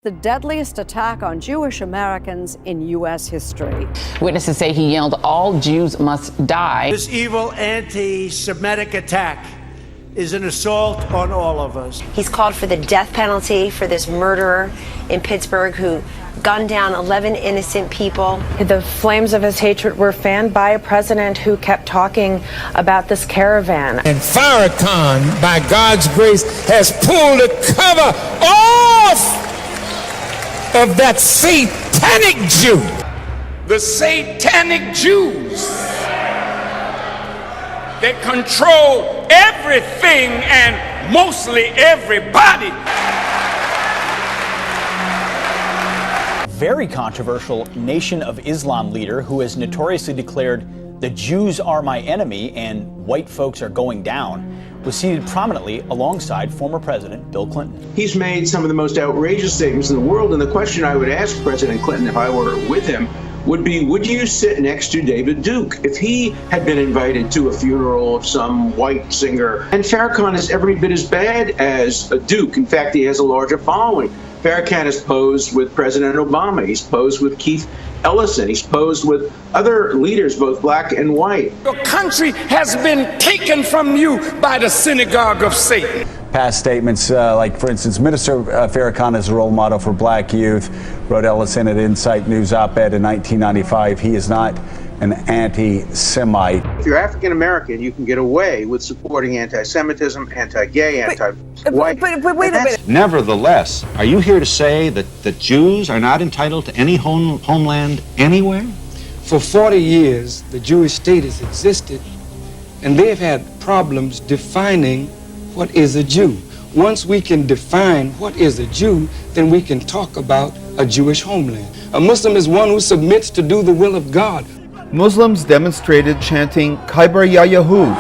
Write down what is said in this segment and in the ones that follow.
the deadliest attack on Jewish Americans in U.S. history. Witnesses say he yelled, "All Jews must die." This evil anti-Semitic attack is an assault on all of us. He's called for the death penalty for this murderer in Pittsburgh who gunned down 11 innocent people. The flames of his hatred were fanned by a president who kept talking about this caravan. And Farrakhan, by God's grace, has pulled the cover off of that satanic Jew. The satanic Jews that control everything and mostly everybody. Very controversial Nation of Islam leader who has notoriously declared the Jews are my enemy and white folks are going down, was seated prominently alongside former President Bill Clinton. He's made some of the most outrageous statements in the world, and the question I would ask President Clinton if I were with him would be, would you sit next to David Duke if he had been invited to a funeral of some white singer? And Farrakhan is every bit as bad as Duke. In fact, he has a larger following. Farrakhan has posed with President Obama. He's posed with Keith Ellison. He's posed with other leaders, both black and white. Your country has been taken from you by the synagogue of Satan. Past statements, like, for instance, Minister Farrakhan is a role model for black youth, wrote Ellison at Insight News op-ed in 1995. He is not an anti-Semite. If you're African American, you can get away with supporting anti-Semitism, anti-gay, anti-white. But wait a minute. Nevertheless, are you here to say that Jews are not entitled to any homeland anywhere? For 40 years, the Jewish state has existed, and they've had problems defining what is a Jew. Once we can define what is a Jew, then we can talk about a Jewish homeland. A Muslim is one who submits to do the will of God. Muslims demonstrated chanting Khyber Ya Yahud,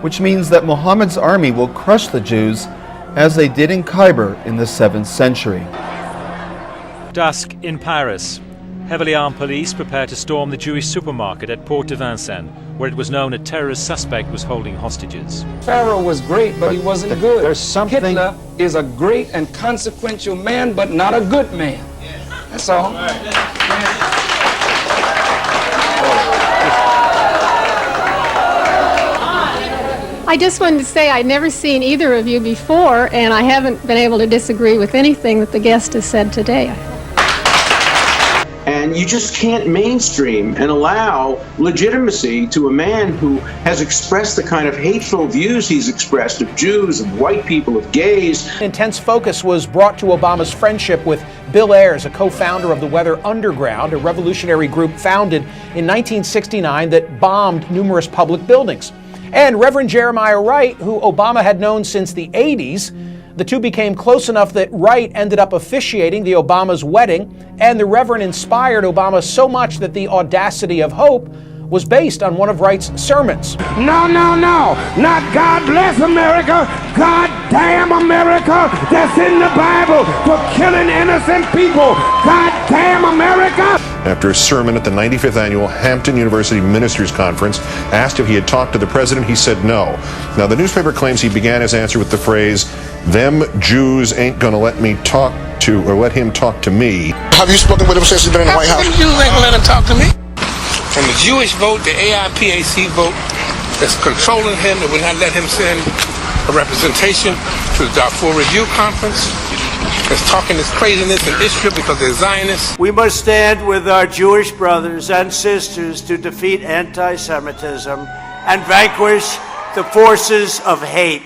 which means that Muhammad's army will crush the Jews as they did in Khyber in the 7th century. Dusk in Paris. Heavily armed police prepare to storm the Jewish supermarket at Porte de Vincennes, where it was known a terrorist suspect was holding hostages. Pharaoh was great, but he wasn't good. There's something... Hitler is a great and consequential man, but not a good man. That's all. I just wanted to say I'd never seen either of you before, and I haven't been able to disagree with anything that the guest has said today. And you just can't mainstream and allow legitimacy to a man who has expressed the kind of hateful views he's expressed of Jews, of white people, of gays. Intense focus was brought to Obama's friendship with Bill Ayers, a co-founder of the Weather Underground, a revolutionary group founded in 1969 that bombed numerous public buildings. And Reverend Jeremiah Wright, who Obama had known since the 80s. The two became close enough that Wright ended up officiating the Obama's wedding, and the Reverend inspired Obama so much that the Audacity of Hope was based on one of Wright's sermons. No, not God bless America, God damn America, that's in the Bible for killing innocent people, God damn America. After a sermon at the 95th Annual Hampton University Ministers Conference, asked if he had talked to the president, he said no. Now, the newspaper claims he began his answer with the phrase, "Them Jews ain't gonna let me talk to, or let him talk to me." Have you spoken with him since he's been in the White House? Them Jews ain't gonna let him talk to me. And the Jewish vote, the AIPAC vote, that's controlling him, that will not let him send a representation to the Darfur Review Conference, that's talking this craziness in Israel because they're Zionists. We must stand with our Jewish brothers and sisters to defeat anti-Semitism and vanquish the forces of hate.